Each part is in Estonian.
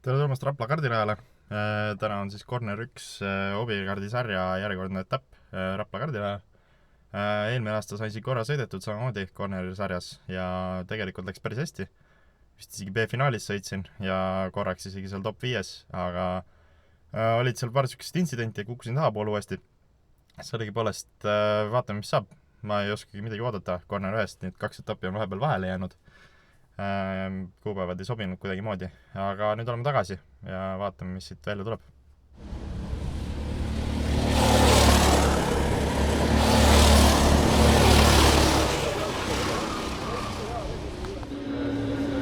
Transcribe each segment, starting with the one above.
tere tulemast Rapla kardilajale. Täna on siis Corner 1 hobikaardi sarja järjekordne etapp Rapla kardilajal. Eelmine aasta sain siin korra sõidetud samamoodi Corneri sarjas ja tegelikult läks päris hästi. Vist isegi B-finaalis sõitsin ja korraks isegi seal top 5, aga olid seal paar sükest intsidenti ja kukkusin tahapoole uuesti. Sellegipoolest vaatame, mis saab. Ma ei oskagi midagi oodata Corner 1-st, nii et 2 etappi on vahepeal vahele jäänud. Kuupäevad ei sobinud kuidagimoodi, aga nüüd oleme tagasi ja vaatame, mis siit välja tuleb.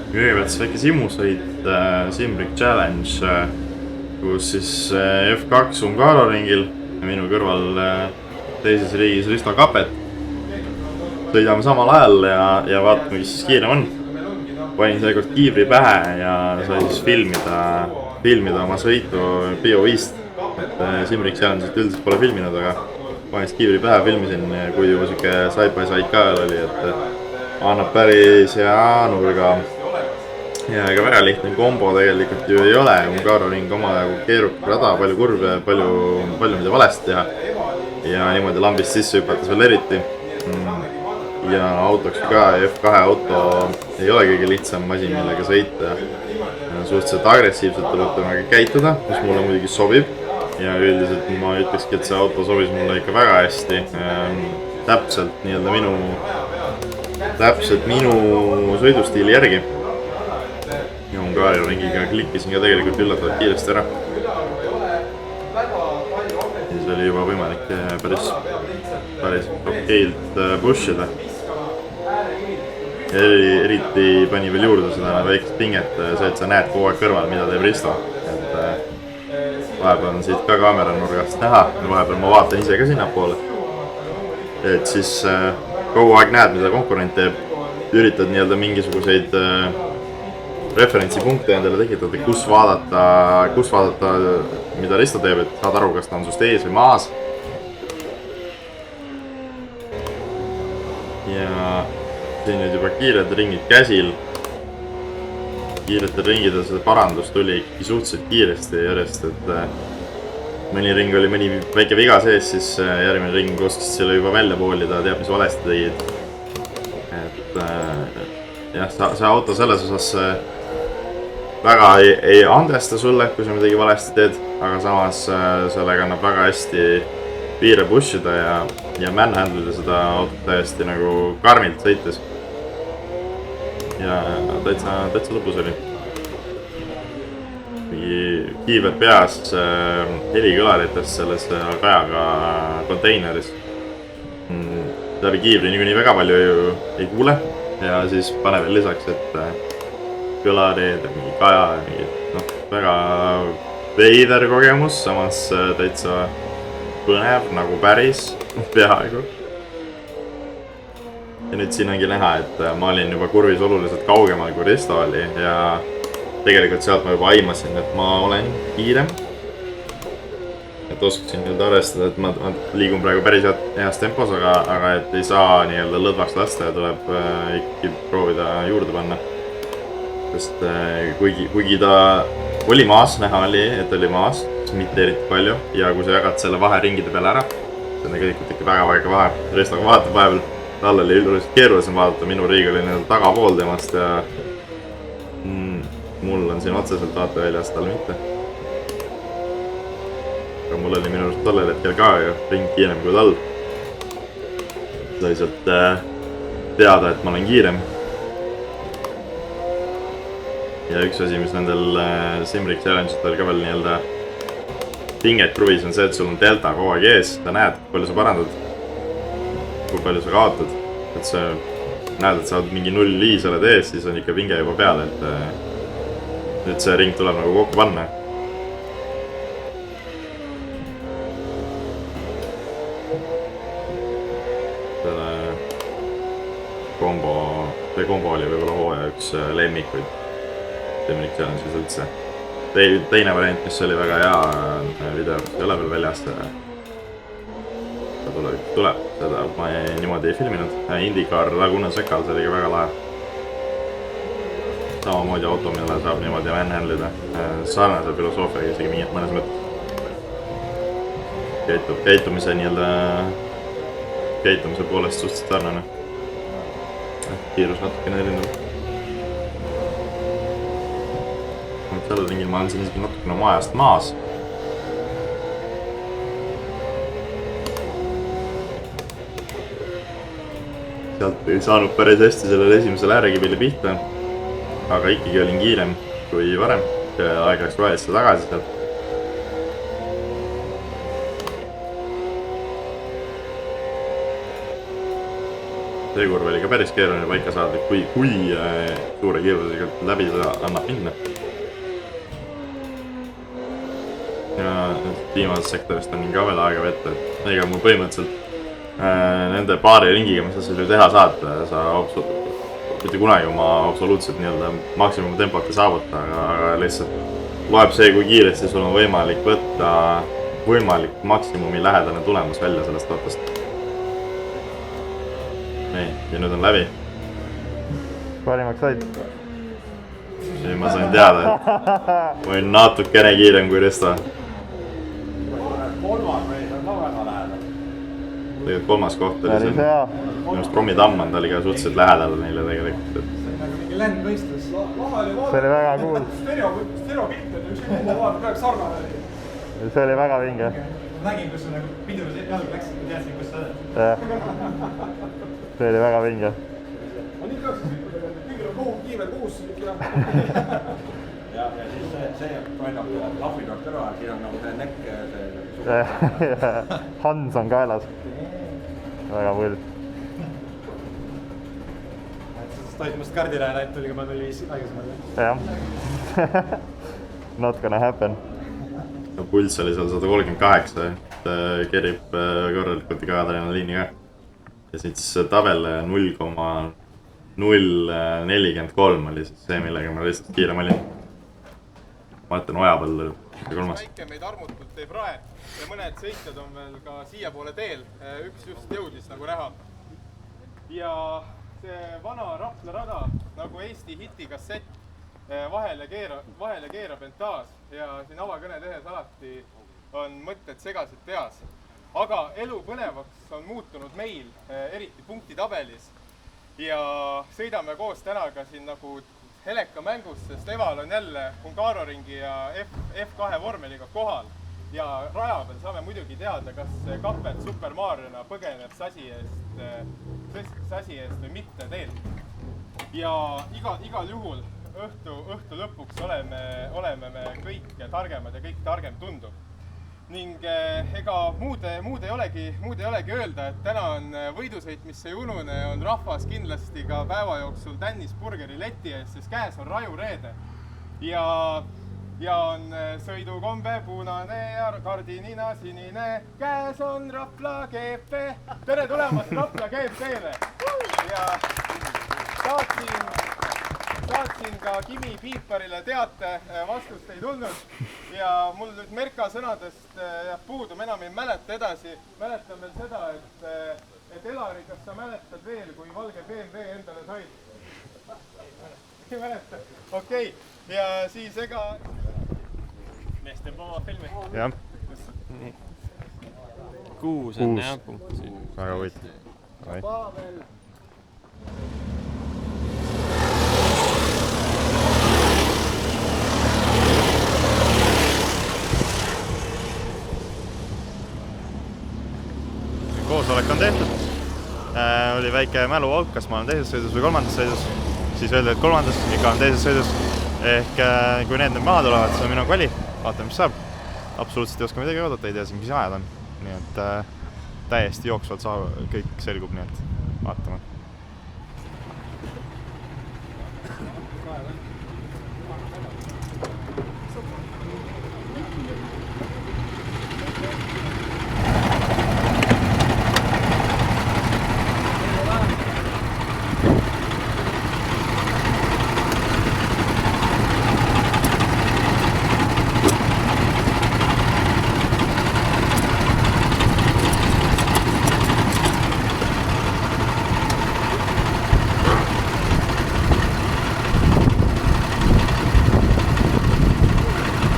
Kõigepealt siis väike simusõit, Simbrick Challenge, kus siis F2 Ungaro ringil ja minu kõrval teises riigis Risto Kapet. Sõidame samal ajal ja vaatame, mis siis kiirem on. Panin seekord kiivri pähe ja sai siis filmida oma sõitu Bio5-t. Simbrick Challenge'it üldiselt pole filminud, aga panin kiivri pähe, filmisin, kui juba siuke side by side ka oli, et annab päris hea nurga. Ja ega väga lihtne kombo tegelikult ju ei ole. Ungaro ring omajagu keerukas rada, palju kurve, palju mida valesti teha. Ja niimoodi lambist sisse hüpates veel eriti. Ja autoks ka F2 auto ei ole kõige lihtsam masin, millega sõita. Suhteliselt agressiivselt tuleb temaga käituda, mis mulle muidugi sobib. Ja üldiselt ma ütlekski, et see auto sobis mulle ikka väga hästi. Täpselt minu sõidustiili järgi. Ja Ungaro ringiga klikkisin ka tegelikult üllatavalt kiiresti ära. Siis oli juba võimalik päris okeilt pushida. Eriti pani veel juurde seda väikest pinget, see, et sa näed kogu aeg kõrval, mida teeb Risto. Et vahepeal on siit ka kaamera nurgast näha ja vahepeal ma vaatan ise ka sinnapoole. Et siis kogu aeg näed, mida konkurent teeb. Üritad nii-öelda mingisuguseid referentsipunkte endale tekitada, kus vaadata, mida Risto teeb, et saad aru, kas ta on sust ees või maas. Ja siin nüüd juba kiired ringid käsil. Kiiretel ringidel seda parandus tuli ikkagi suhteliselt kiiresti järjest, et mõni ring oli mõni väike viga sees, siis järgmine ring oskasid selle juba välja poolida, teab, mis valesti tegid. Et jah, see auto selles osas väga ei andesta sulle, kui sa midagi valesti teed, aga samas sellega annab väga hästi piire pushida ja manhandle'ida seda autot täiesti nagu karmilt sõites. Ja täitsa lõpus oli. Kiiver peas helikõlaritest selles kajaga konteineris. Läbi kiivri niikuinii väga palju ei kuule ja siis pane veel lisaks, et kõlarid, mingi kaja, väga veider kogemus, samas täitsa põnev nagu päris peaaegu. Ja nüüd siin ongi näha, et ma olin juba kurvis oluliselt kaugemal kui Risto oli ja tegelikult sealt ma juba aimasin, et ma olen kiirem. Et oskasin nüüd arvestada, et ma liigun praegu päris heas tempos, aga et ei saa nii-öelda lõdvaks lasta ja tuleb ikkagi proovida juurde panna. Sest kuigi ta oli maas, näha oli, et oli maas, mitte eriti palju ja kui sa jagad selle vahe ringide peale ära, see on tegelikult ikka väga väike vahe. Risto vaatab vahepeal, tal oli üldiselt keerulisem vaadata, minu riig oli tagapool temast ja mul on siin otseselt vaateväljast, tal mitte. Aga mul oli minu arust tollel hetkel ka ju ring kiirem kui tal. Sai sealt teada, et ma olen kiirem. Ja üks asi, mis nendel Simbrick Challenge'it oli ka veel nii-öelda pinget kruvis on see, et sul on delta kogu aeg ees. Ta näed, palju sa parandad, kui palju sa kaotad. Et sa näed, et sa oled mingi 0-5 oled ees, siis on ikka pinge juba peale, et nüüd see ring tuleb nagu kokku panna. See kombo oli võib-olla hooaja üks lemmikuid Simbrick Challenge'is üldse. Teine variant, mis oli väga hea video, ei ole veel väljas. Tuleb, seda ma niimoodi ei filminud. IndyCar Laguna Secals oli ka väga lahe. samamoodi auto, mille saab niimoodi handle'ida. Sarnase filosoofiaga isegi mõnes mõttes. Käitumise käitumise poolest suhteliselt sarnane. Kiirus natukene erinev. Sellel ringil ma olen siin isegi natukene oma ajast maas. Sealt ei saanud päris hästi sellele esimesele äärekibile pihta. Aga ikkagi olin kiirem kui varem. Aeg läks rohelisse tagasi sealt. See kurv oli ka päris keeruline paika saada, kui suure kiirusega läbi seda annab minna. Ja viimases sektorist on ka veel aega vette, et ega mul põhimõtteliselt nende paari ringiga, mis sa selle teha saad, sa mitte kunagi oma absoluutselt maksimum tempot ei saavuta, aga lihtsalt loeb see, kui kiiresti sul on võimalik võtta võimalik maksimumi lähedane tulemus välja sellest autost. Nii, ja nüüd on läbi. Parimaks said? Nüüd ma sain teada, et ma olin natukene kiirem kui Risto. Kolmas mees on ka väga lähedal. Tegelikult kolmas koht oli Päris hea. Minust Romi Tamman, ta oli ka suhteliselt lähedal neile tegelikult. See on nagu mingi lendvõistlus. See oli väga cool. Stereopilt on üks kuhu vaadab praegu sarnane. See oli väga vinge. Ma nägin, kus sa nagu pidurus jalg läksid, ma teadsin, kus sa oled. See oli väga vinge. On ikka kõigil on kiivel kuus. Ja siis see toidab lahvidokt ära, siin on nagu see nekk. Hans on kaelas. Väga pull. Toitmust kardiräe läinud tuli, kui ma tuli aegasemalt. Jah. Not gonna happen. Pulss oli seal 138, et kerib korralikult ka adrenaliini ka. Ja siis tabel 0,043 oli siis see, millega ma lihtsalt kiirem olin. Ma mõtlen oja peal kolmas. Väike meid armutult teeb rae ja mõned sõitjad on veel ka siia poole teel. Üks just jõudis nagu näha. Ja see vana Rapla rada, nagu Eesti hiti kassett, vahele keerab end taas ja siin avakõne tehes alati on mõtted segasid peas. Aga elu põnevaks on muutunud meil, eriti punktitabelis. Ja sõidame koos täna ka siin nagu Heleka mängus, sest Eval on jälle Ungaro ringi ja F2 vormeliga kohal. Ja raja peal saame muidugi teada, kas Kapet Super Mariona põgeneb sasi eest või mitte teelt. Ja igal juhul õhtu lõpuks oleme me kõik targemad ja kõik targem tundub. Ning ega muud ei olegi öelda, et täna on võidusõit, mis ei unune, on rahvas kindlasti ka päeva jooksul Tännis Burgeri leti ees, sest käes on rajureede. Ja on sõidukombe punane ja kardinina sinine, käes on Rapla GP. Tere tulemast Rapla GP-le! Ja saatsin ka Kimi Piiparile teate, vastust ei tulnud. Ja mul nüüd Merka sõnadest jääb puudu, ma enam ei mäleta edasi. Mäletan veel seda, et Elari, kas sa mäletad veel, kui valge BMW endale said? Ei mäleta? Okei. Ja siis ega... Mees teeb oma filmi. Jah. 6 on jah punkt. Väga võit. Pavel. Koosolek on tehtud. Oli väike mäluauk, kas ma olen teises sõidus või kolmandas sõidus. Siis öeldi, et kolmandas, ikka on teises sõidus. Ehk kui need maha tulevad, siis on minu kvali. Vaatame, mis saab. Absoluutselt ei oska midagi oodata, ei tea siin, mis ajad on. Nii et täiesti jooksvalt kõik selgub, nii et vaatame.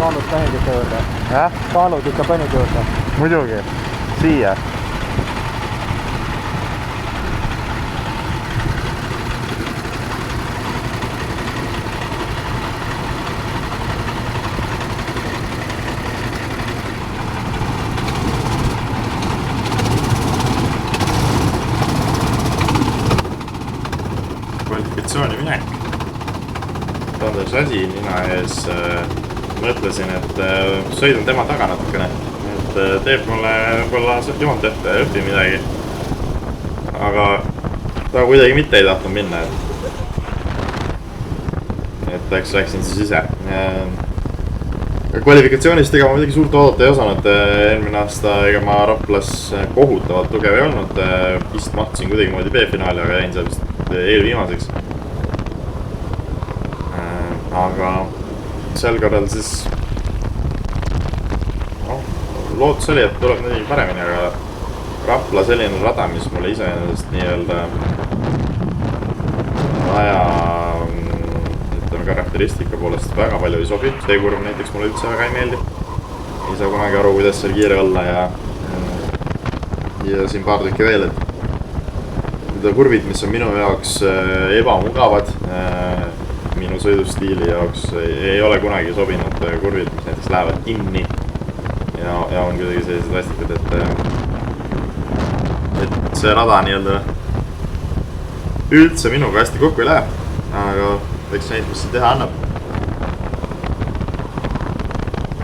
kaalud panid ikka juurde? Kaalud ikka panid juurde? Muidugi, siia. Kvalifikatsiooni minek. Tanders asi nina ees. Mõtlesin, et sõidan tema taga natukene. Et teeb mulle võib-olla joont ette ja õpi midagi. Aga ta kuidagi mitte ei tahtnud minna. Et eks läksin siis ise. Kvalifikatsioonist ega ma midagi suurt oodata ei osanud. Eelmine aasta ega ma Raplas kohutavalt tugev ei olnud. Vist mahtusin kuidagi moodi B-finaali, aga jäin seal vist eelviimaseks. Aga sel korral siis lootus oli, et tuleb midagi paremini, aga Rapla selline rada, mis mulle iseenesest nii-öelda aja ütleme karakteristika poolest väga palju ei sobi. See kurv näiteks mulle üldse väga ei meeldi. Ei saa kunagi aru, kuidas seal kiire olla ja siin paar tükki veel, et kurvid, mis on minu jaoks ebamugavad, minu sõidustiili jaoks ei ole kunagi sobinud kurvid, mis näiteks lähevad kinni ja on kuidagi sellised vastikad, et see rada nii-öelda üldse minuga hästi kokku ei lähe, aga eks neid, mis see teha annab.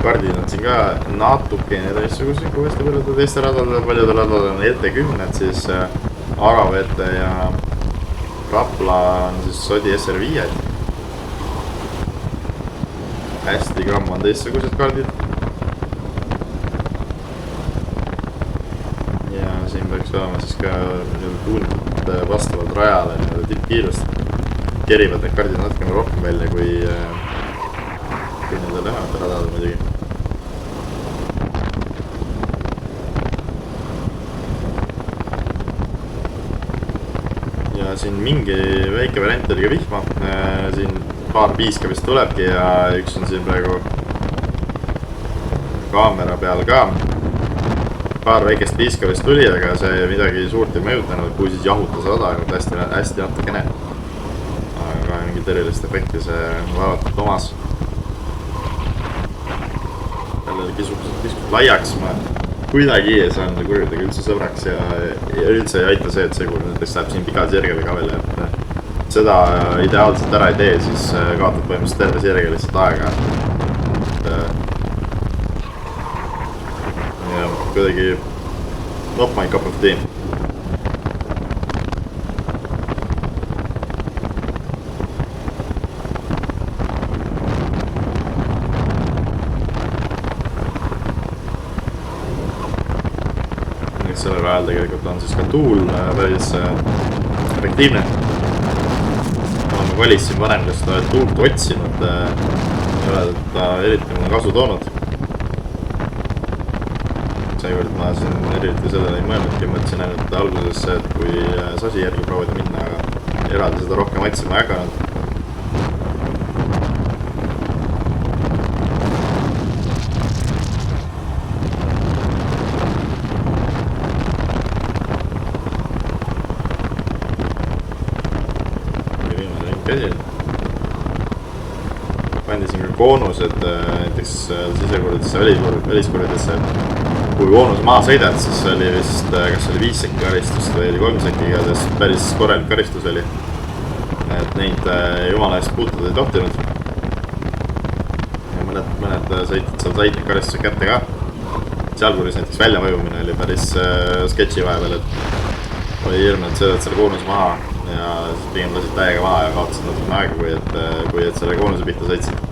Kardid on siin ka natukene teistsugused kui hästi paljudel teiste radadel, paljudel radadel on LT10, siis Aravete ja Rapla on siis Sodi SR5. Hästi gramm on teistsugused kardid. Ja siin peaks olema siis ka tuunitud vastavalt rajale tippkiirust. Kerivad need kardid natukene rohkem välja kui nende lühemate radadel muidugi. Ja siin mingi väike variant oli ka vihma. Siin paar piiska vist tulebki ja üks on siin praegu kaamera peal ka. Paar väikest piiska vist tuli, aga see midagi suurt ei mõjutanud, kui siis jahutas rada hästi natukene. Aga mingit erilist efekti see vaevatult omas. Jälle kiskus laiaks, ma kuidagi saan kurvidega üldse sõbraks ja üldse ei aita see, et see kurv näiteks läheb siin piga sirgele ka veel, et seda ideaalselt ära ei tee, siis kaotab põhimõtteliselt terve sirge lihtsalt aega. Ja kuidagi not my cup of tea. Sellel ajal tegelikult on siis ka tuul päris efektiivne. Ma valisin varem, kes ta tuult otsinud, ei ole ta eriti mulle kasu toonud. Seekord ma siin eriti sellele ei mõelnudki, mõtlesin ainult alguses, et kui sasi järgi proovida minna, aga eraldi seda rohkem otsima ei hakanud. Pandisin ka koonused näiteks sisekurvidesse, väliskurvidesse. Kui koonus maa sõidad, siis oli vist, kas oli 5 sekki karistust või oli 3 sekki, igatahes päris korralik karistus oli. Et neid jumala eest puutuda ei tohtinud. Ja mõned sõitid seal said need karistused kätte ka. Sealkuris näiteks väljavõjumine oli päris sketši vahepeal, et oli hirm, et sõidad selle koonuse maha ja siis pigem lasid täiega maha ja kaotasid natukene aega, kui et selle koonuse pihta sõitsid.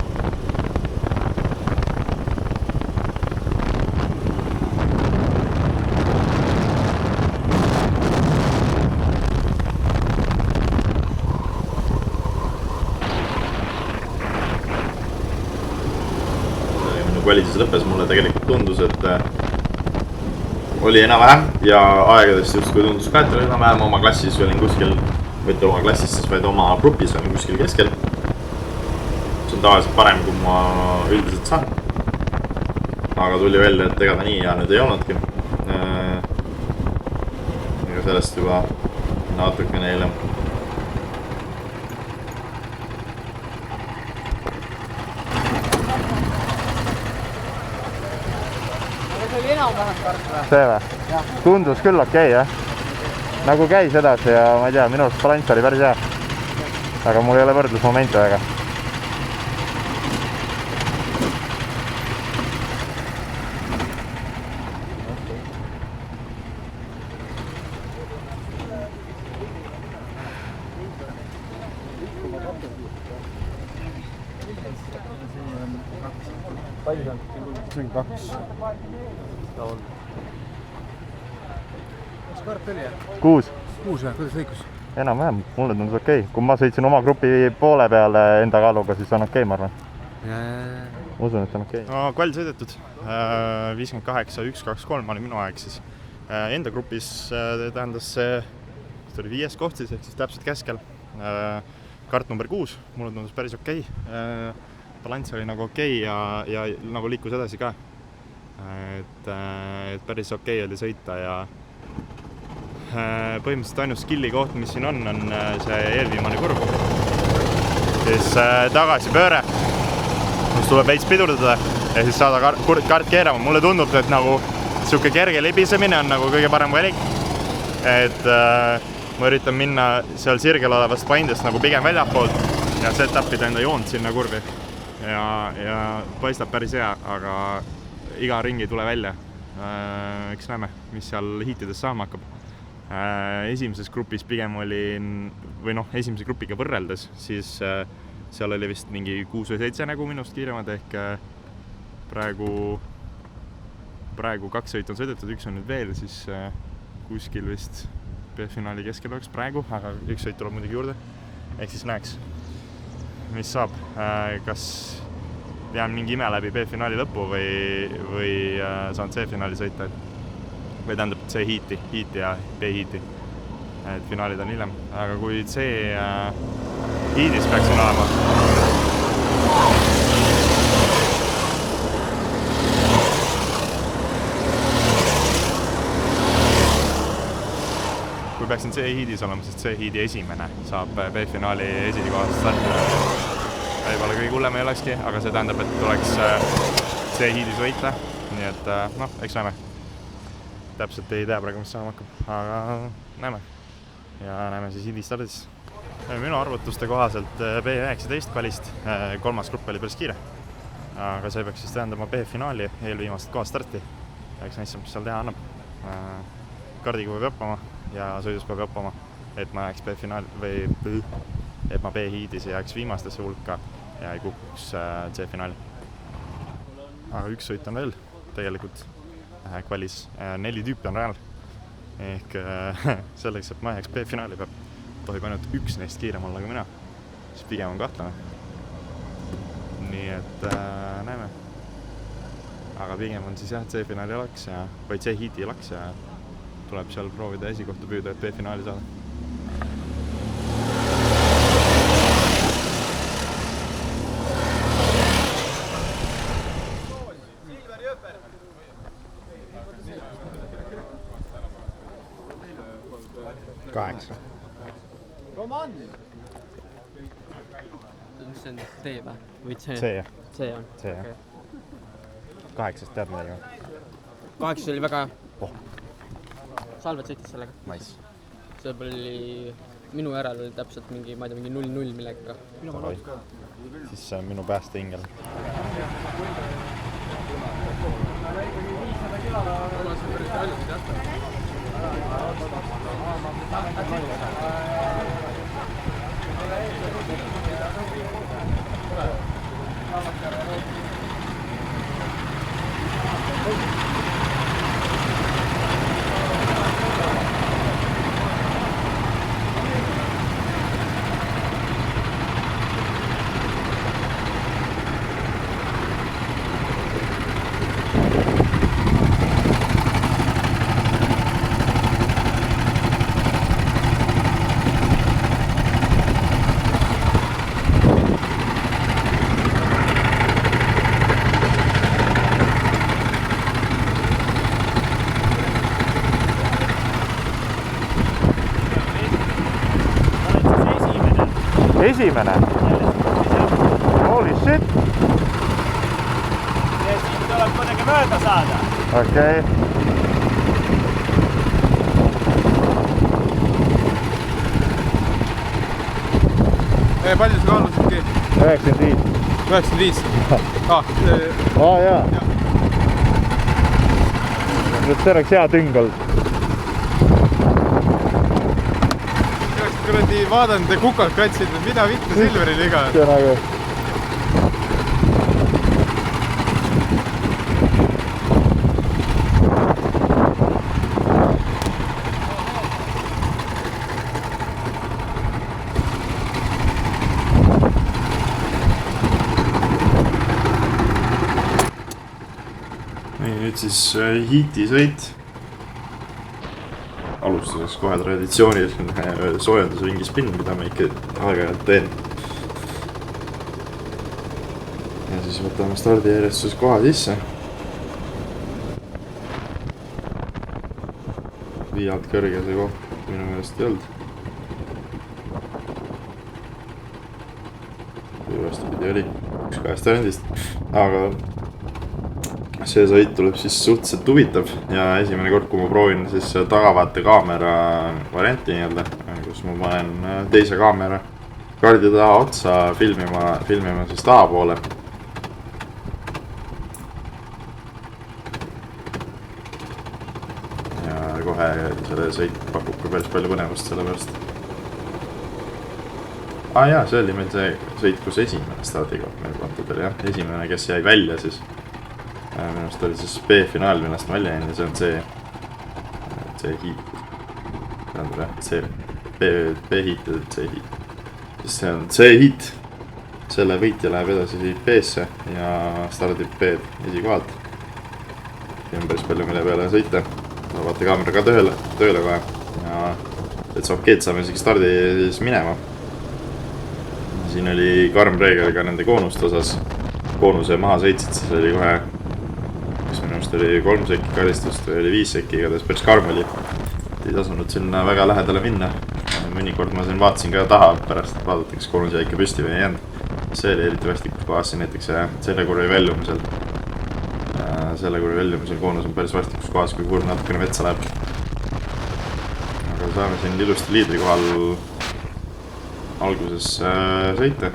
Kvalitis lõppes mulle tegelikult tundus, et oli enam-vähem ja aegadest just kui tundus ka, et oli enam-vähem oma klassis olin kuskil, mitte oma klassis, siis vaid oma grupis olin kuskil keskel. See on tavaliselt parem, kui ma üldiselt saan. aga tuli välja, et ega ta nii hea nüüd ei olnudki. Ega sellest juba natukene hiljem. See või? Tundus küll okei, jah? Nagu käis edasi ja ma ei tea, minu arust balanss oli päris hea. Aga mul ei ole võrdlusmomente väga. See on 2. 6. 6 või? Kuidas lõikus? Enam-vähem, mulle tundus okei. Kui ma sõitsin oma grupi poole peale enda kaaluga, siis on okei, ma arvan. Usun, et on okei. No, kvall sõidetud. 58.123 oli minu aeg siis. Enda grupis tähendas see oli 5. koht siis, ehk siis täpselt keskel. Kart number 6, mulle tundus päris okei. Balanss oli nagu okei ja nagu liikus edasi ka. Et päris okei oli sõita ja põhimõtteliselt ainus skilli koht, mis siin on see eelviimane kurv. Siis tagasi pööre, kus tuleb veits pidurdada ja siis saada kart keerama. Mulle tundub, et nagu siuke kerge libisemine on nagu kõige parem valik. Et ma üritan minna seal sirgel olevast paindest nagu pigem väljapoolt ja setupida enda joont sinna kurvi. Ja paistab päris hea, aga iga ring ei tule välja. Eks näeme, mis seal hiitides saama hakkab. Esimeses grupis pigem olin, või noh, esimese grupiga võrreldes, siis seal oli vist mingi 6 või 7 nagu minust kiiremad, ehk praegu 2 sõit on sõidetud, 1 on nüüd veel, siis kuskil vist B-finaali keskel oleks praegu, aga 1 sõit tuleb muidugi juurde, ehk siis näeks, mis saab, kas jään mingi ime läbi B-finaali lõppu või saan C-finaali sõita, või tähendab C-hiiti ja B-hiiti, et finaalid on hiljem, aga kui C-hiidis peaksin olema, kui peaksin C-hiidis olema, siis C-hiidi esimene saab B-finaali esikohast startida. Võib-olla kõige hullem ei olekski, aga see tähendab, et tuleks C-hiidis võita, nii et noh, eks näeme. Täpselt ei tea praegu, mis saama hakkab, aga näeme. Ja näeme siis hiidistardis. Minu arvutuste kohaselt B19 kvalist 3. grupp oli päris kiire. Aga see peaks siis tähendama B-finaali eelviimast kohast starti. Eks näissam, mis seal teha annab. Kardiga peab õppama ja sõidus peab õppama, et ma jääks B-finaali või et ma B-hiidis jääks viimastesse hulka ja ei kukuks C-finaali. Aga 1 sõit on veel tegelikult. Kvalis 4 tüüpi on rajal, ehk selleks, et ma jääks B-finaali peab, tohib ainult 1 neist kiirem olla kui mina, siis pigem on kahtlane. Nii et näeme. Aga pigem on siis jah, C-finaali laks või C-hiidi laks ja tuleb seal proovida esikohta püüda, et B-finaali saada. See on D või C? C, jah. C on. C, jah. 8 tead midagi. 8 oli väga hea. Salvet sõitis sellega. Nice. See oli, minu järel oli täpselt mingi, ma ei tea, mingi 0-0 millega. Siis see on minu päästeingel. esimene? Holy shit! Siin tuleb kuidagi mööda saada. Okei. Palju sa kaalusidki? 95. 95. Jaa. Nüüd see oleks hea tüng olnud. Oleks kuradi vaadanud ja kukalt katsid, mida vittu Silveril iga. See nagu... Nüüd siis hiiti sõit. Alustuseks kohe traditsiooniline soojendusringi spinn, mida ma ikka aeg-ajalt teen. Ja siis võtame stardijärjestus koha sisse. Viialt kõrge see koht minu meelest ei olnud. Või vastupidi oli üks kahest rendist. Aga see sõit tuleb siis suhteliselt huvitav ja esimene kord, kui ma proovin siis tagavaate kaamera varianti nii-öelda, kus ma panen teise kaamera kaardi taha otsa filmima siis taha poole. Ja kohe selle sõit pakub ka päris palju põnevust selle pärast. Jaa, see oli meil see sõit, kus esimene stardikoht meil kontud oli jah. Esimene, kes jäi välja siis. Minust oli siis B-finaal, millest ma välja jäin ja see on see hiit. Tähendab jah, see B-hiit ja C-hiit. Siis see on C-hiit. Selle võitja läheb edasi B-sse ja stardib B esikohalt. Ja on päris palju mille peale sõita. Vaata kaamera ka tööle kohe. Ja täitsa okeed saame isegi stardi siis minema. Siin oli karm reegel ka nende koonuste osas. Koonuse maha sõitsid, siis oli kohe minust oli 3 sekki karistust või oli 5 sekki, igatahes päris karm oli. Ei tasunud sinna väga lähedale minna. Mõnikord ma siin vaatasin ka taha pärast, et vaadata, kas koonus jäi ikka püsti või ei jäänud. See oli eriti vastikus kohas siin näiteks selle kurvi väljumisel. Selle kurvi väljumisel koonus on päris vastikus kohas, kui kurv natukene metsa läheb. Aga saame siin ilusti liidri kohal alguses sõita.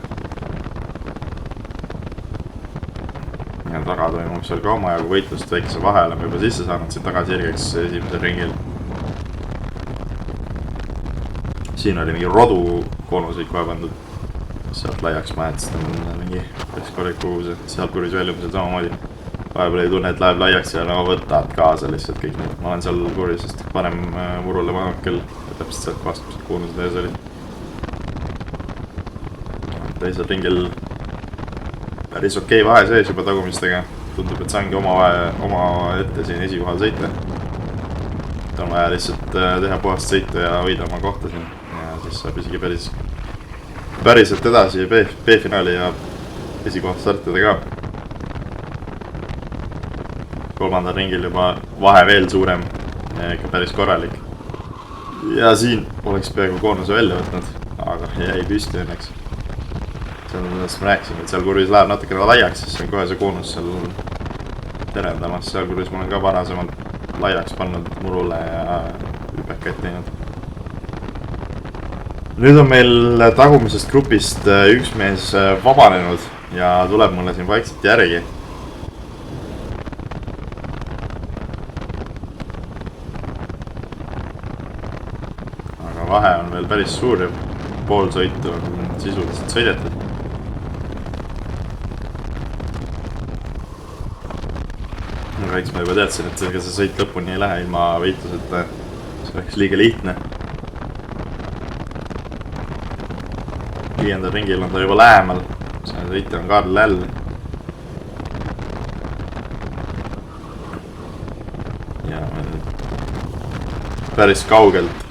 Ja taga toimub seal ka omajagu võitlust, väikese vahe oleme juba sisse saanud siin tagasirgeks esimesel ringil. Siin oli mingi rodu koonusik kohe pandud. Sealt laiaks maja, et seda on mingi päris korralik kuhu see sealt kurvis väljumisel samamoodi. Vahepeal ei tunne, et läheb laiaks ja nagu võtad kaasa lihtsalt kõik need. Ma olen seal kurvisest panem murule manukkel ja täpselt sealt kohast, kus koonused ees olid. Teisel ringil päris okei vahe sees juba tagumistega. Tundub, et saangi oma ette siin esikohal sõita. On vaja lihtsalt teha puhast sõitu ja hoida oma kohta siin. Ja siis saab isegi päriselt edasi B-finaali ja esikohal startida ka. Kolmandal ringil juba vahe veel suurem ja ikka päris korralik. Ja siin oleks peaaegu koonuse välja võtnud, aga jäi püsti õnneks. Seal millest ma rääkisin, et seal kurvis läheb natukene laiaks, siis on kohe see koonus seal terendamas. Seal kurvis ma olen ka varasemalt laiaks pannud murule ja hüpekaid teinud. Nüüd on meil tagumisest grupist üks mees vabanenud ja tuleb mulle siin vaikselt järgi. Aga vahe on veel päris suur ja pool sõitu on sisuliselt sõidetud. Eks ma juba teadsin, et see sõit lõpuni ei lähe ilma võitluseta. See oleks liiga lihtne. 5. ringil on ta juba lähemal. See sõitja on Karl L. Ja päris kaugelt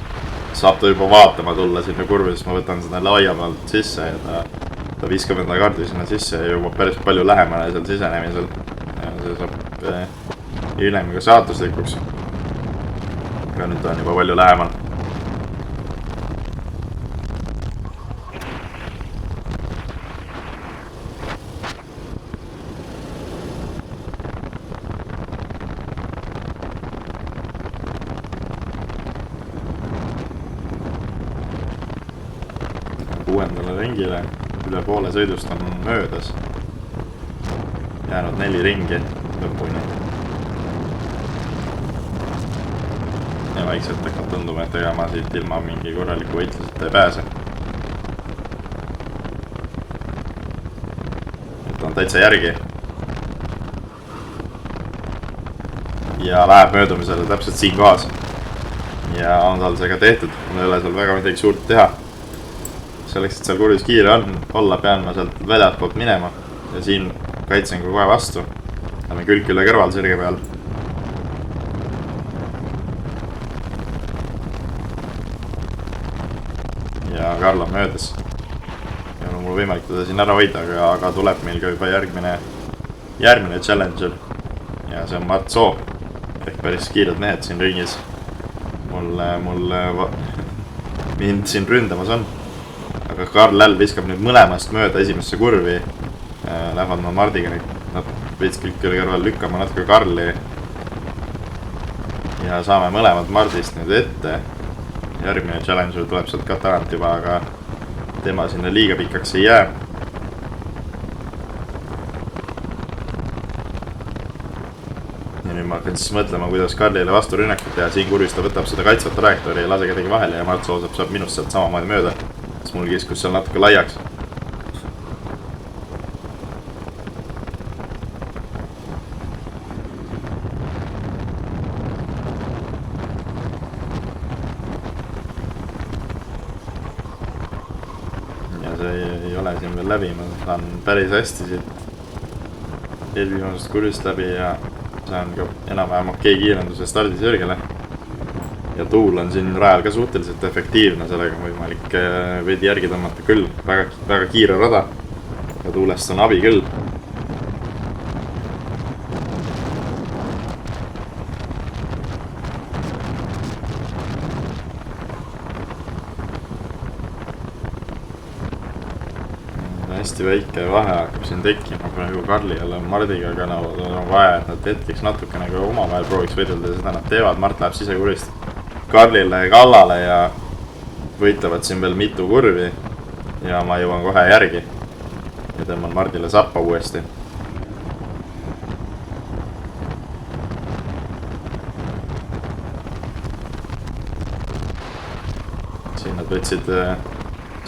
saab ta juba vaatama tulla sinna kurvi, siis ma võtan seda laiemalt sisse ja ta viskab enda kaardi sinna sisse ja jõuab päris palju lähemale seal sisenemisel. Ja see saab hiljem ka saatuslikuks. Aga nüüd ta on juba palju lähemal. 6. ringile, üle poole sõidust on möödas. Jäänud 4 ringi lõpuni. Ja vaikselt hakkab tunduma, et ega ma siit ilma mingi korraliku võitluseta ei pääse. Et on täitsa järgi. Ja läheb möödumisele täpselt siin kohas. Ja on tal see ka tehtud. Mul ei ole seal väga midagi suurt teha. Selleks, et seal kurvis kiire olla, pean ma sealt väljalt poolt minema. Ja siin kaitsen kohe vastu. Lähme külg üle kõrval sirge peal. Ja Karl on möödas. Ja on mul võimalik teda siin ära hoida, aga tuleb meil ka juba järgmine challenger. Ja see on Mart Soo. Ehk päris kiired mehed siin ringis. Mind siin ründamas on. Aga Karl Läll viskab nüüd mõlemast mööda esimesse kurvi. Lähevad ma Mardiga veits külg üle kõrval lükkama natuke Karli. Ja saame mõlemad Mardist nüüd ette. Järgmine challenger tuleb sealt ka tagant juba, aga tema sinna liiga pikaks ei jää. Ja nüüd ma hakkan siis mõtlema, kuidas Karlile vastu rünnakut teha. Siin kurvis ta võtab seda kaitsvat trajektoori ja lase kedagi vahele ja Mart Soosep saab minust sealt samamoodi mööda. Siis mul kiskus seal natuke laiaks. Ja see ei ole siin veel läbi. Ma saan päris hästi siit eelviimasest kurvist läbi ja saan ka enam-vähem okei kiirenduse stardisirgele. Ja tuul on siin rajal ka suhteliselt efektiivne, sellega on võimalik veidi järgi tõmmata küll. Väga kiire rada ja tuulest on abi küll. Hästi väike vahe hakkab siin tekkima praegu Karlil ja Mardiga, aga on vaja, et nad hetkeks natukene ka omavahel prooviks võidelda ja seda nad teevad. Mart läheb sisekurist Karlile kallale ja võitlevad siin veel mitu kurvi ja ma jõuan kohe järgi ja tõmban Mardile sappa uuesti. Siin nad võtsid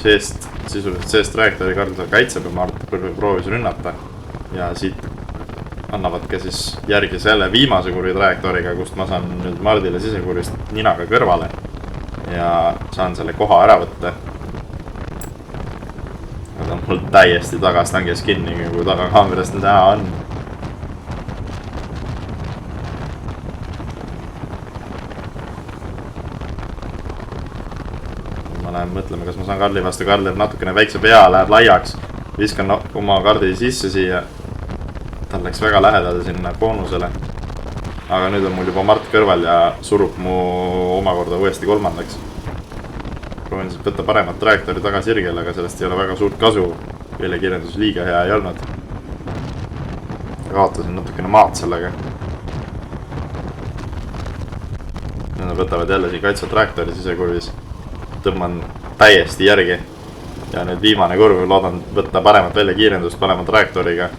sisuliselt seest trajektoori, Karl kaitseb ja Mart proovis rünnata ja siit annavad ka siis järgi selle viimase kurvi trajektooriga, kust ma saan nüüd Mardile sisekurvist ninaga kõrvale ja saan selle koha ära võtta. Nad on mul täiesti tagastanges kinni, kui taga kaamerast näha on. Ma lähen mõtlema, kas ma saan Karli vastu. Karl läheb natukene väikse pea, läheb laiaks. Viskan oma kardi sisse siia. Tal läks väga lähedale sinna boonusele. Aga nüüd on mul juba Mart kõrval ja surub mu omakorda uuesti 3. Proovin siis võtta paremat trajektoori taga sirgele, aga sellest ei ole väga suurt kasu. Keelekirjendus liiga hea ei olnud. Kaotasin natukene maad sellega. Nad võtavad jälle siin kaitsa trajektoori sisekurvis. Tõmban täiesti järgi. Ja nüüd viimane kurv loodan võtta paremat välja kiirendust parema trajektooriga.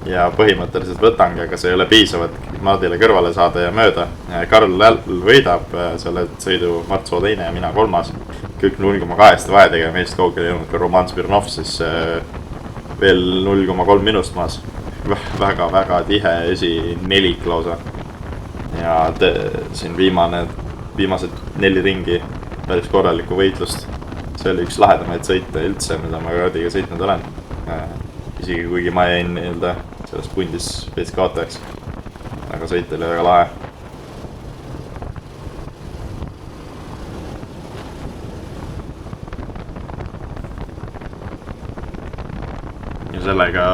Ja põhimõtteliselt võtangi, aga see ei ole piisav, et Mardile kõrvale saada ja mööda. Karl Läll võidab selle sõidu, Mart Soo 2 ja mina 3. Kõik 0,2 vahetega, meist kaugel ei olnud ka Roman Smirnov, siis veel 0,3 minust maas. Väga tihe esinelik lausa. Ja siin viimased 4 ringi päris korralikku võitlust. See oli üks lahedamaid sõite üldse, mida ma Kardiga sõitnud olen. Isegi kuigi ma jäin selles pundis veits kaotajaks. Aga sõit oli väga lahe. Ja sellega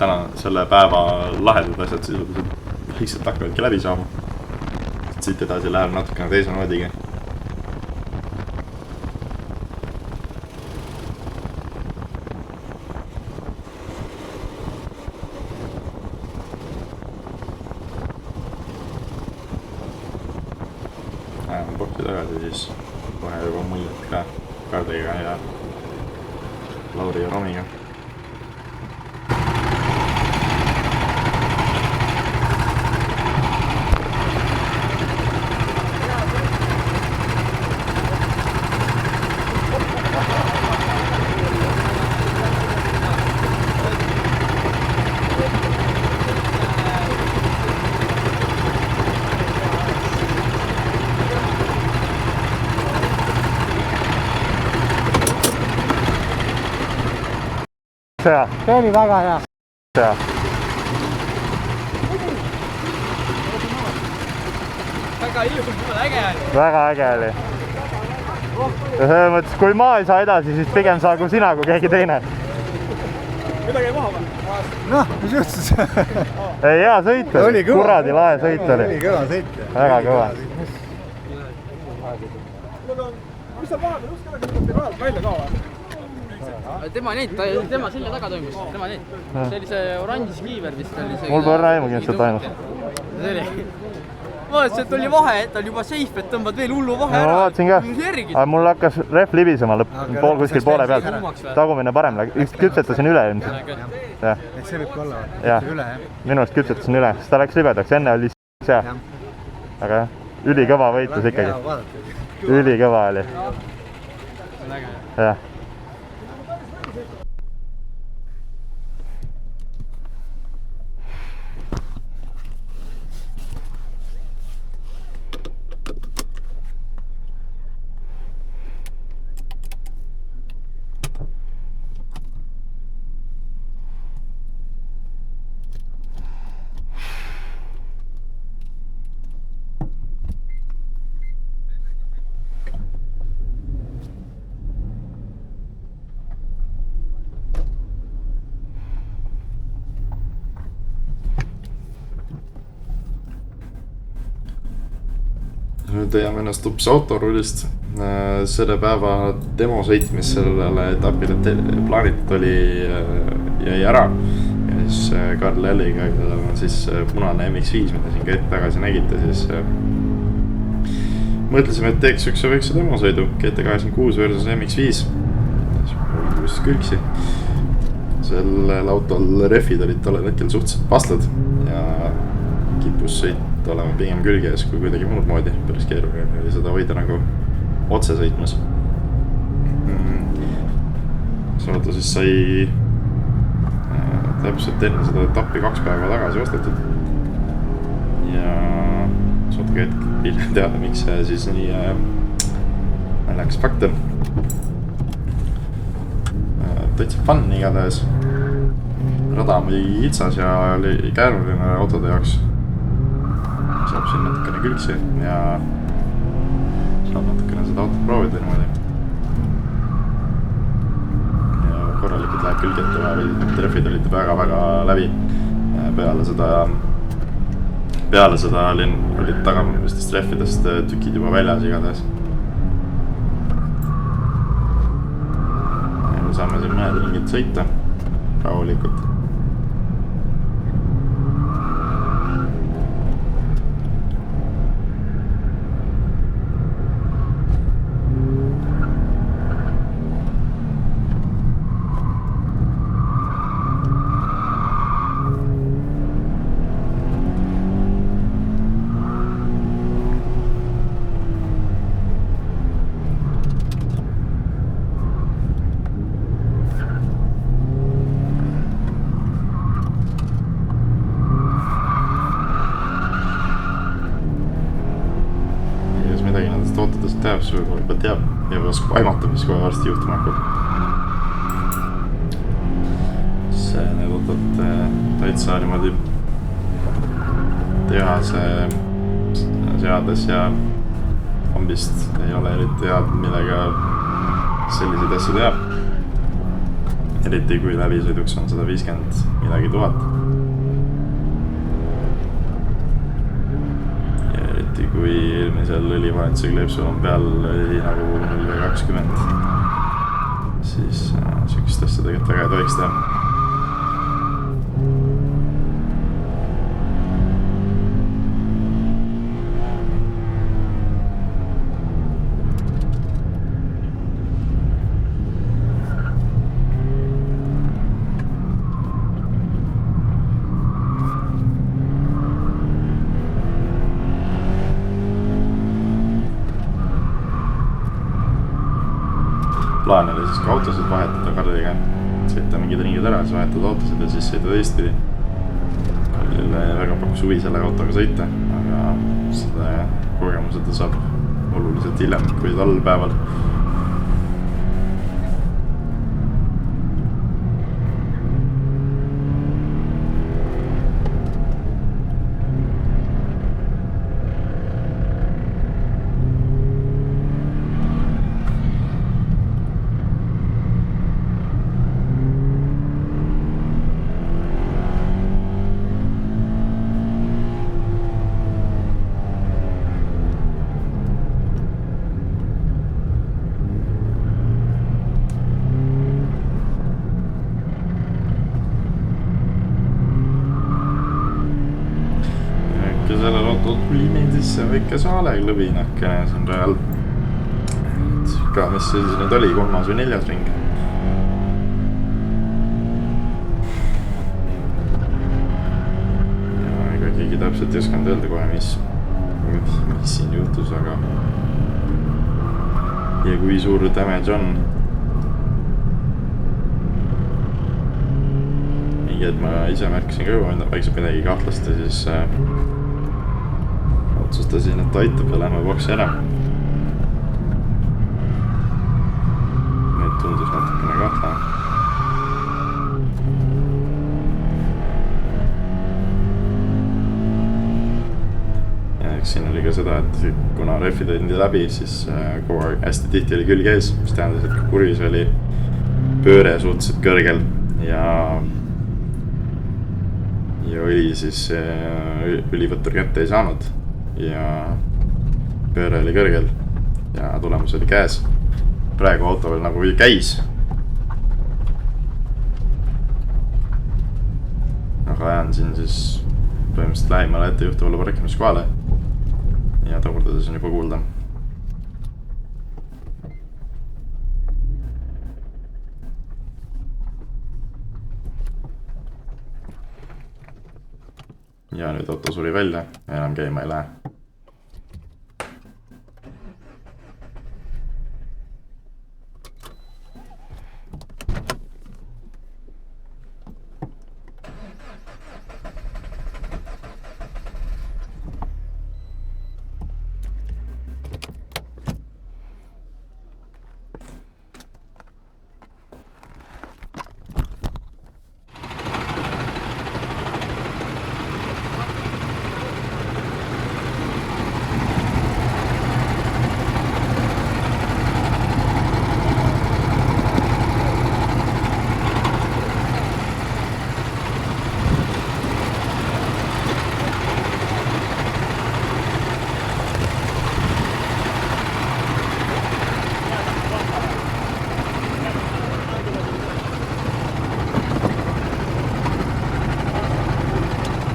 täna selle päeva lahedad asjad sisuliselt lihtsalt hakkavadki läbi saama. Siit edasi läheb natukene teise noodiga. Boksi tagasi siis kohe juba muljet ka Kardiga ja Lauri ja Romiga. See oli väga hea. Väga ilus, äge oli. Väga äge oli. Ja selles mõttes, kui ma ei saa edasi, siis pigem saagu sina kui keegi teine. Midagi maha või? Noh, mis juhtus? Ei, hea sõit oli. Kuradi lahe sõit oli. Oli kõva sõit. Väga kõva. Mis sa vahepeal just kedagi rajalt välja ka või? Tema ei näinud, tema selja taga toimus, tema ei näinud. See oli see oranžis kiiver vist oli see. Mul pole aimu kindlasti ainult. See oli. Vaatasin, et oli vahe, et on juba safe, et tõmbad veel hullu vahe ära. Ma vaatasin ka. Aga mul hakkas ref libisema kuskil poole pealt. Tagumine parem, küpsetasin üle ilmselt. Et see võibki olla või? Jah, minu arust küpsetasin üle, sest ta läks libedaks, enne oli hea. Aga jah, ülikõva võitlus ikkagi. Ülikõva oli. Jah. Nüüd jääme ennast ups autorullist. Selle päeva demosõit, mis sellele etapile plaanitud oli, jäi ära. Ja siis Karl Elliga, kellel on siis punane MX-5, mida siin ka ette tagasi nägite, siis mõtlesime, et teeks üks väikse demosõidu GT86 versus MX-5. Siis külgsi. Sellel autol refid olid tollel hetkel suhteliselt paslad ja kippus sõit olema pigem külge ees kui kuidagi muud moodi. Päris keeruline oli seda hoida nagu otse sõitmas. See auto siis sai täpselt enne seda etappi 2 päeva tagasi ostetud. Ja saadagi hetk hiljem teada, miks see siis nii läks faktor. Täitsa fun igatahes. Rada on muidugi hitsas ja oli keeruline autode jaoks. Saab siin natukene külgsi ja saab natukene seda autot proovida niimoodi. Ja korralikult läheb külgete või treffid olid väga läbi. Peale seda olid tagamistest treffidest tükid juba väljas igatahes. Ja saame siin mõned ringid sõita rahulikult. Autodest teab, see võib-olla juba teab ja oskab aimata, mis kohe varsti juhtuma hakkab. See need autod täitsa niimoodi tehase seades ja kombist ei ole eriti head, millega selliseid asju teha. Eriti kui läbisõiduks on 150 midagi 1000. Kui eelmisel õlivahetuse kleepsul on peal õli nagu 0,20, siis sükist asja tegelikult väga ei tohiks teha. plaan oli siis ka autosid vahetada Karliga. Sõita mingid ringid ära, siis vahetada autosid ja siis sõita teistpidi. Karlile väga pakkus huvi selle autoga sõita, aga seda kogemused saab oluliselt hiljem kui talvpäeval. Sellel autol tuli meil sisse väike saaleglõvinakene siin rajal. Ka mis see siis nüüd oli, 3. või 4. ring. Ja ega keegi täpselt ei osanud öelda kohe, mis siin juhtus, aga ja kui suur damage on. Mingi, et ma ise märkasin ka juba väikselt midagi kahtlast ja siis otsustasin, et aitab ja lähme boksi ära. Nüüd tundus natukene kahtlane. Ja eks siin oli ka seda, et kuna refi tõndi läbi, siis kogu aeg hästi tihti oli külg ees, mis tähendas, et kurvis oli pööre suhteliselt kõrgel ja õli siis ülivõttur kätte ei saanud. Ja pööre oli kõrgel ja tulemus oli käes. Praegu auto veel nagu käis. Aga ajan siin siis põhimõtteliselt lähimale ettejuhtuvale parkimiskohale ja tagurdades on juba kuulda. Ja nüüd auto suri välja, enam käima ei lähe.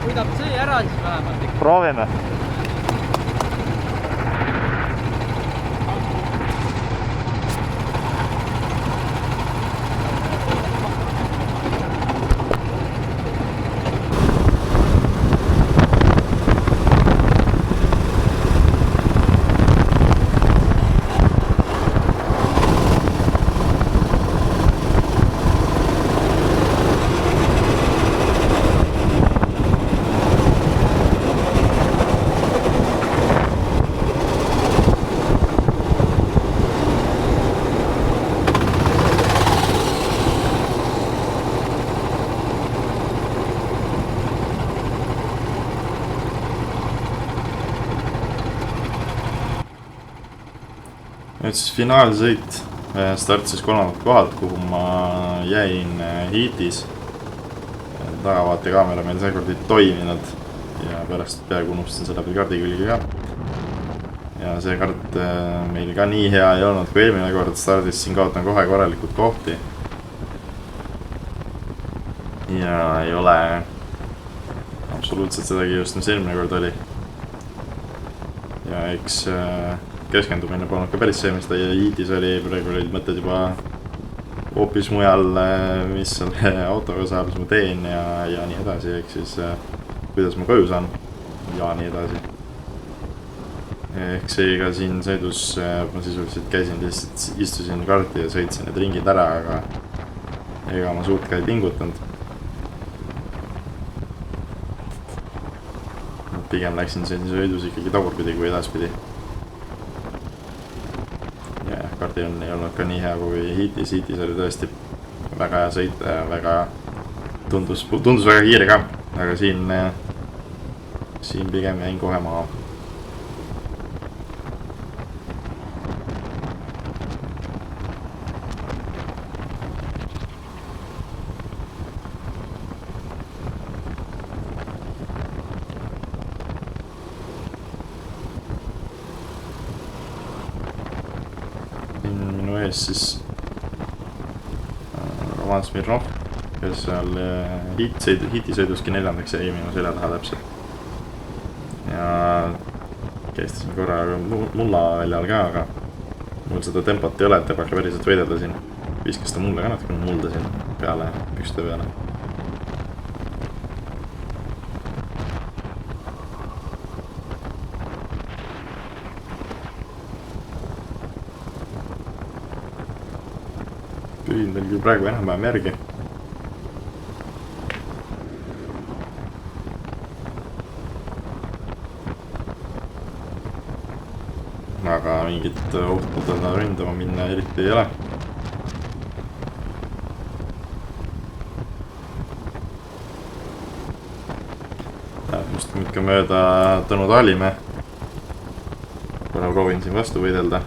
Võidab see ära siis vähemalt. Proovime. Nüüd siis finaalsõit startsis 3. kohalt, kuhu ma jäin hiitis. Tagavaatekaamera meil seekord ei toiminud ja pärast peaaegu unustasin selle kaardi külge ka. Ja see kaart meil ka nii hea ei olnud kui eelmine kord, stardis siin kaotan kohe korralikult kohti. Ja ei ole absoluutselt seda kiirust, mis eelmine kord oli. Ja eks keskendumine polnud ka päris see, mis ta hiitis oli, praegu olid mõtted juba hoopis mujal, mis selle autoga saab, mis ma teen ja nii edasi, ehk siis kuidas ma koju saan ja nii edasi. ehk seega siin sõidus ma sisuliselt käisin lihtsalt, istusin karti ja sõitsin need ringid ära, aga ega ma suurt ka ei pingutanud. Pigem läksin siin sõidus ikkagi tagurpidi kui edaspidi. Ja kardi on ei olnud ka nii hea kui hiitis. Hiitis oli tõesti väga hea sõita ja väga tundus väga kiire ka, aga siin pigem jäin kohe maha. Minu ees siis Roman Smirnov, kes seal hiitisõiduski 4. jäi minu selja taha täpselt. Ja käistasin korra mulla väljal ka, aga mul seda tempot ei ole, et tebake päriselt võidelda siin. Viskas ta mulle ka natukene mulda siin peale, pükste peale. Pühin veel küll praegu enam-vähem järgi. Aga mingit ohtu teda ründama minna eriti ei ole. Läheb just ikka mööda Tõnu Taalimäe. Korra proovin siin vastu võidelda.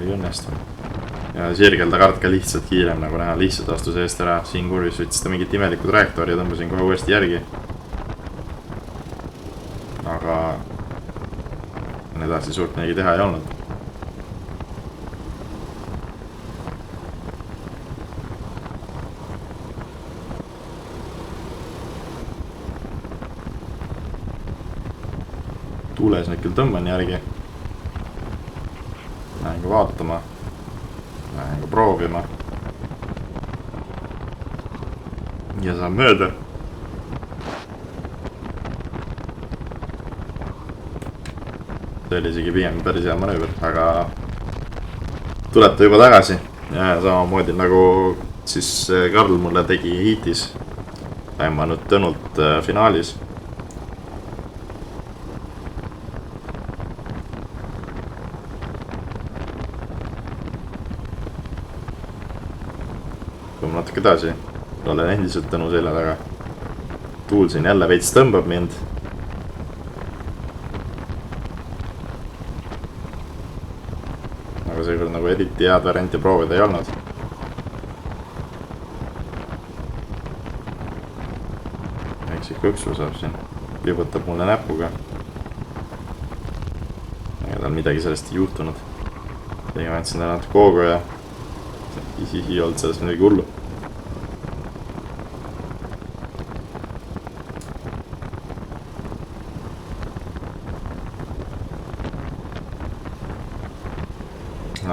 Ei õnnestu. Ja sirgel ta kart ka lihtsalt kiirem, nagu näha, lihtsalt astus eest ära. Siin kurvis võttis ta mingit imelikku trajektoori ja tõmbasin kohe uuesti järgi. Aga edasi suurt midagi teha ei olnud. Tuules nüüd küll tõmban järgi. Lähen ka vaatama, lähen ka proovima ja saan mööda. See oli isegi pigem päris hea manööver, aga tuleb ta juba tagasi ja samamoodi nagu siis Karl mulle tegi hiitis, lämmanud Tõnult finaalis. Natuke edasi, olen endiselt Tõnu selja taga. Tuul siin jälle veits tõmbab mind. Aga seekord nagu eriti head varianti proovida ei olnud. Eks ikka üksu saab siin, liigutab mulle näpuga. Ega tal midagi sellest ei juhtunud. Tegin andsin ta natuke hoogu ja ei olnud sellest midagi hullu.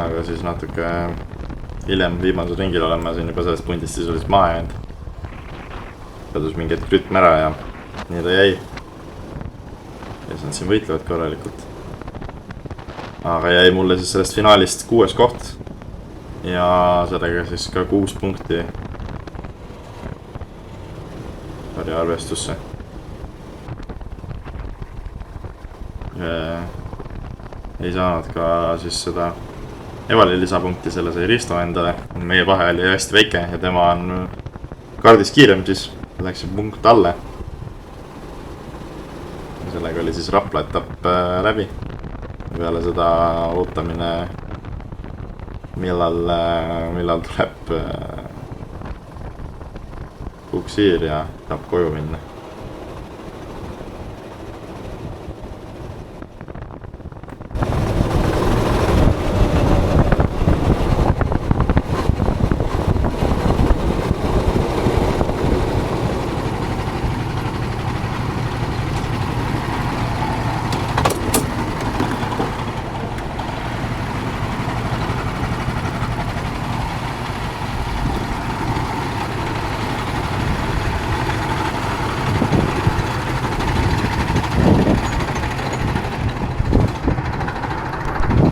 Aga siis natuke hiljem viimasel ringil olen ma siin juba sellest pundist sisuliselt maha jäänud. Kadus mingi hetk rütm ära ja nii ta jäi. Ja siis nad siin võitlevad korralikult. Aga jäi mulle siis sellest finaalist 6. koht. Ja sellega siis ka 6 punkti pari arvestusse. Ei saanud ka siis seda Evali lisapunkti, selle sai Risto endale. Meie vahe oli hästi väike ja tema on kaardis kiirem, siis läks punkt alle. Ja sellega oli siis Rapla etapp läbi. Peale seda ootamine, millal tuleb puksiir ja tahab koju minna.